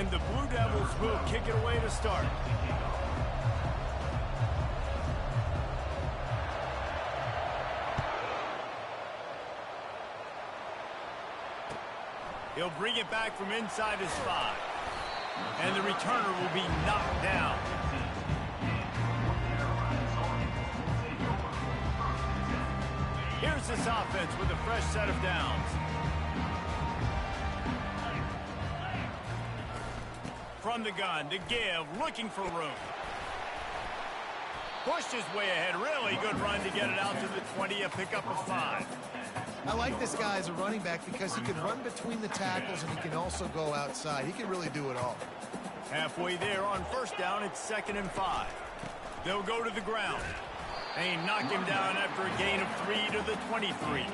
And the Blue Devils will kick it away to start. He'll bring it back from inside his 5. And the returner will be knocked down. Here's this offense with a fresh set of downs. From the gun to give, looking for room. Pushed his way ahead. Really good run to get it out to the 20, a pickup of 5. I like this guy as a running back because he can run between the tackles and he can also go outside. He can really do it all. Halfway there on first down, it's 2nd and 5. They'll go to the ground. They knock him down after a gain of 3 to the 23.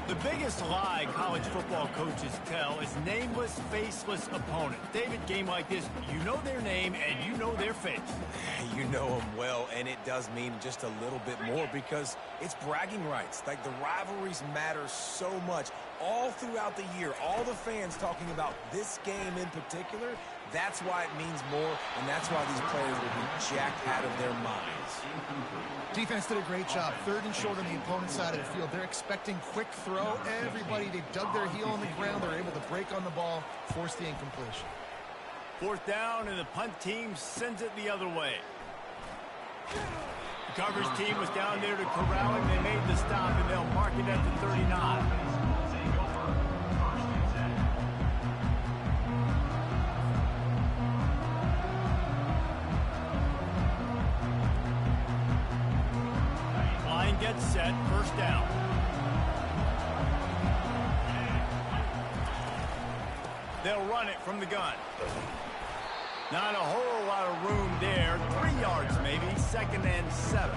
The biggest lie college football coaches tell is nameless, faceless opponent. David, game like this, you know their name and you know their face. You know them well, and it does mean just a little bit more because it's bragging rights. Like, the rivalries matter so much all throughout the year. All the fans talking about this game in particular, that's why it means more, and that's why these players will be jacked out of their minds. Defense did a great job. 3rd and short on the opponent's side of the field. They're expecting quick throw. Everybody, they've dug their heel on the ground. They're able to break on the ball, force the incompletion. 4th down, and the punt team sends it the other way. The coverage team was down there to corral him. They made the stop, and they'll mark it at the 39. Gets set, 1st down. They'll run it from the gun. Not a whole lot of room there. 3 yards maybe, 2nd and 7.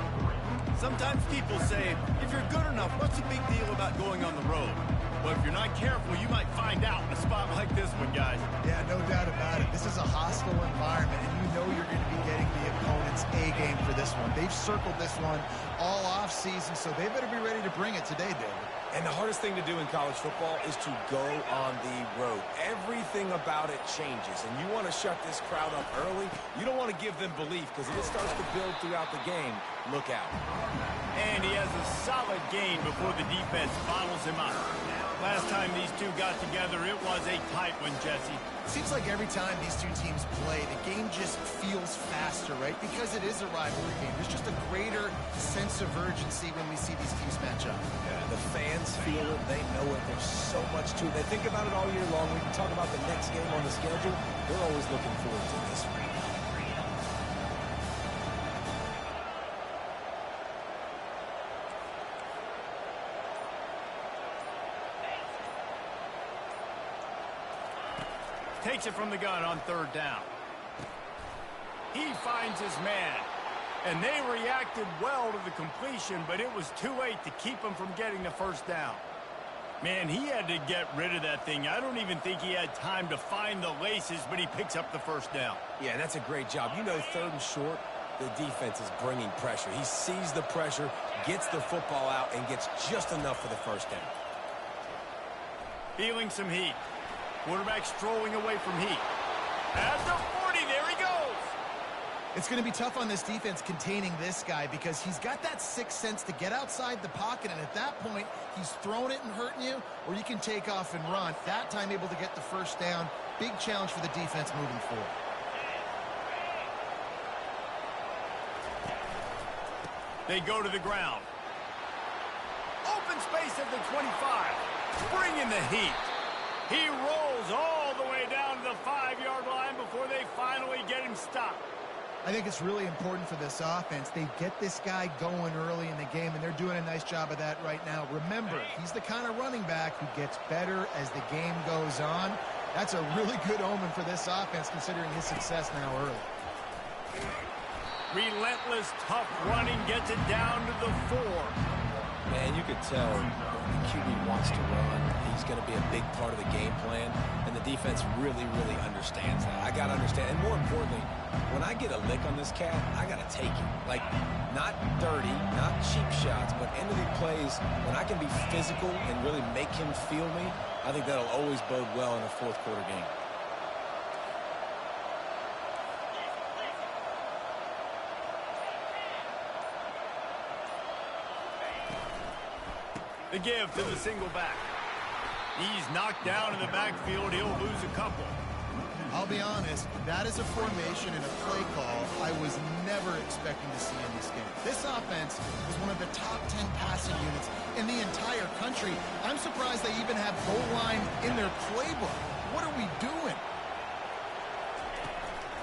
Sometimes people say, if you're good enough, what's the big deal about going on the road? Well, if you're not careful, you might find out in a spot like this one, guys. Yeah, no doubt about it. This is a hostile environment, and you know you're going to be getting the opponent's A-game for this one. They've circled this one all off-season, so they better be ready to bring it today, David. And the hardest thing to do in college football is to go on the road. Everything about it changes, and you want to shut this crowd up early. You don't want to give them belief, because if it starts to build throughout the game, look out. And he has a solid gain before the defense bottles him up. Last time these two got together, it was a tight one, Jesse. Seems like every time these two teams play, the game just feels faster, right? Because it is a rivalry game. There's just a greater sense of urgency when we see these teams match up. Yeah, the fans feel it. They know it. There's so much to it. They think about it all year long. We can talk about the next game on the schedule. They're always looking forward to this one. Takes it from the gun on 3rd down. He finds his man. And they reacted well to the completion, but it was too late to keep him from getting the 1st down. Man, he had to get rid of that thing. I don't even think he had time to find the laces, but he picks up the 1st down. Yeah, that's a great job. You know, 3rd and short, the defense is bringing pressure. He sees the pressure, gets the football out, and gets just enough for the 1st down. Feeling some heat. Quarterback strolling away from heat. At the 40, there he goes. It's going to be tough on this defense containing this guy because he's got that sixth sense to get outside the pocket, and at that point, he's throwing it and hurting you, or you can take off and run. That time able to get the 1st down. Big challenge for the defense moving forward. They go to the ground. Open space at the 25. Bringing the heat. He rolls all the way down to the 5-yard line before they finally get him stopped. I think it's really important for this offense. They get this guy going early in the game, and they're doing a nice job of that right now. Remember, he's the kind of running back who gets better as the game goes on. That's a really good omen for this offense, considering his success now early. Relentless, tough running gets it down to the 4. Man, you could tell the QB wants to run. He's going to be a big part of the game plan, and the defense really, really understands that. I got to understand, and more importantly, when I get a lick on this cat, I got to take it. Like, not dirty, not cheap shots, but end of the plays, when I can be physical and really make him feel me, I think that'll always bode well in a fourth quarter game. The give to the single back. He's knocked down in the backfield. He'll lose a couple. I'll be honest, that is a formation and a play call I was never expecting to see in this game. This offense is one of the top 10 passing units in the entire country. I'm surprised they even have goal line in their playbook. What are we doing?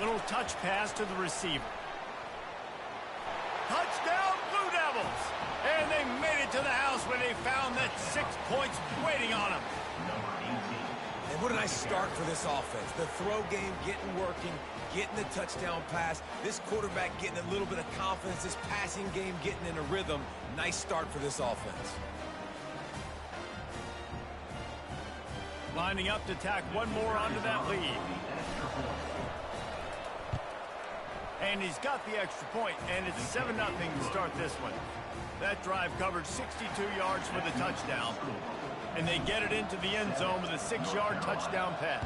Little touch pass to the receiver. Touchdown, Blue Devils! And they made it to the house when they found that 6 points waiting on them. And what a nice start for this offense. The throw game getting working, getting the touchdown pass. This quarterback getting a little bit of confidence. This passing game getting in a rhythm. Nice start for this offense. Lining up to tack one more onto that lead. And he's got the extra point, and it's 7-0 to start this one. That drive covered 62 yards for the touchdown. And they get it into the end zone with a 6-yard touchdown pass.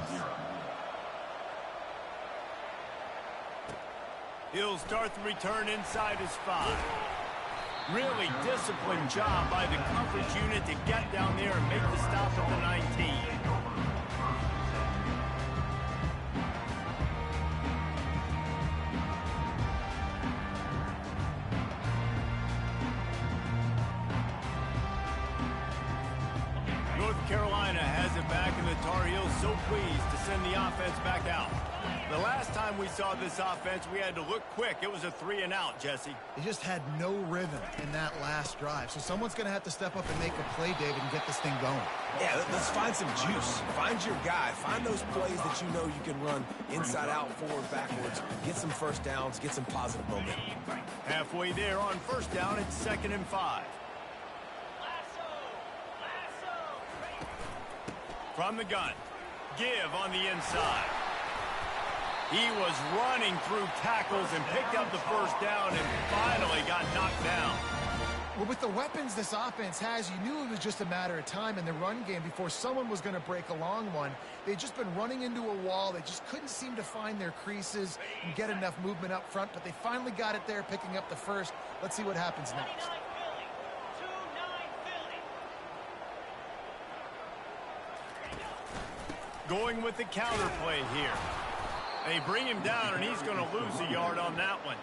He'll start the return inside his 5. Really disciplined job by the coverage unit to get down there and make the stop at the 19. North Carolina has it back, and the Tar Heels so pleased to send the offense back out. The last time we saw this offense, we had to look quick. It was a 3-and-out, Jesse. They just had no rhythm in that last drive. So someone's going to have to step up and make a play, David, and get this thing going. Yeah, let's find some juice. Find your guy. Find those plays that you know you can run inside out, forward, backwards. Get some first downs. Get some positive momentum. Halfway there on first down, it's 2nd and 5. From the gun. Give on the inside. He was running through tackles and picked up the first down and finally got knocked down. Well, with the weapons this offense has, you knew it was just a matter of time in the run game before someone was going to break a long one. They'd just been running into a wall. They just couldn't seem to find their creases and get enough movement up front, but they finally got it there, picking up the first. Let's see what happens next. Going with the counter play here. They bring him down, and he's going to lose a yard on that one.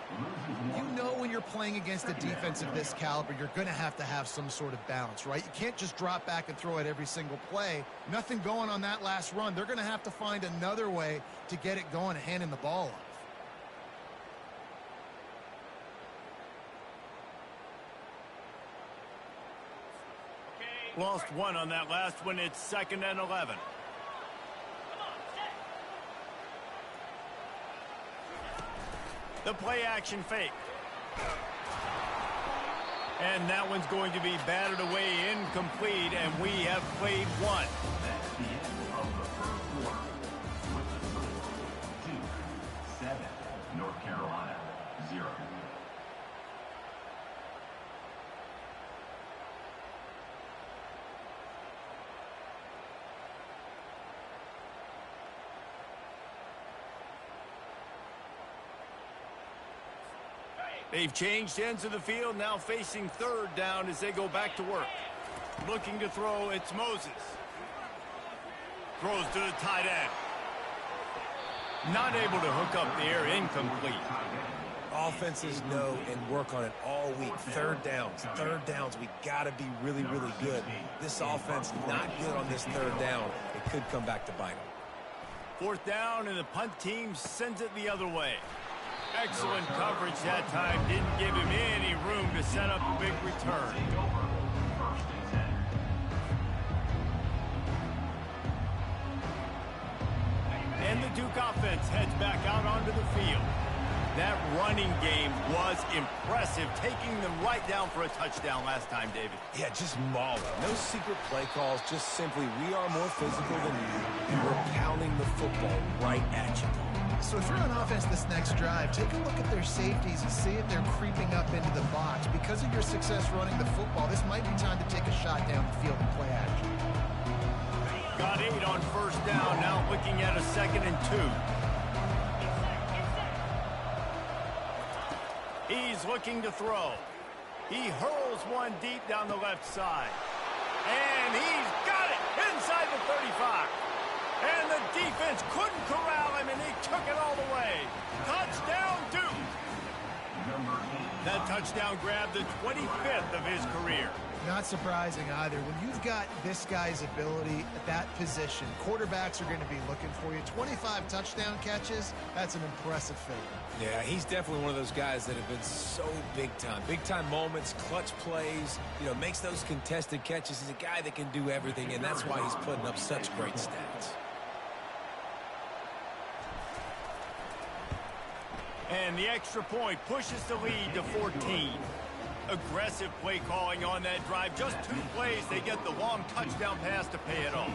You know when you're playing against a defense of this caliber, you're going to have some sort of balance, right? You can't just drop back and throw it every single play. Nothing going on that last run. They're going to have to find another way to get it going and hand him the ball off. Lost one on that last one. It's 2nd and 11. The play action fake. And that one's going to be batted away incomplete, and we have played one. That's the end of the first quarter. With the score, 2-7, North Carolina, 0. They've changed ends of the field, now facing 3rd down as they go back to work. Looking to throw, it's Moses. Throws to the tight end. Not able to hook up there, incomplete. Offenses know and work on it all week. 3rd downs. We got to be really, really good. This offense not good on this 3rd down. It could come back to bite them. 4th down, and the punt team sends it the other way. Excellent coverage that time. Didn't give him any room to set up a big return. And the Duke offense heads back out onto the field. That running game was impressive, taking them right down for a touchdown last time, David. Yeah, just mauling. No secret play calls, just simply we are more physical than you, and we're pounding the football right at you. So if you're on offense this next drive, take a look at their safeties and see if they're creeping up into the box. Because of your success running the football, this might be time to take a shot down the field and play action. Got 8 on first down, now looking at a 2nd and 2. He's looking to throw. He hurls one deep down the left side. And he's got it inside the 35. And the defense couldn't corral him, and he took it all the way. Touchdown, Duke. That touchdown grabbed the 25th of his career. Not surprising either. When you've got this guy's ability at that position, quarterbacks are going to be looking for you. 25 touchdown catches, that's an impressive figure. Yeah, he's definitely one of those guys that have been so big time. Big time moments, clutch plays, makes those contested catches. He's a guy that can do everything, and that's why he's putting up such great stats. And the extra point pushes the lead to 14. Aggressive play calling on that drive. Just 2 plays, they get the long touchdown pass to pay it off.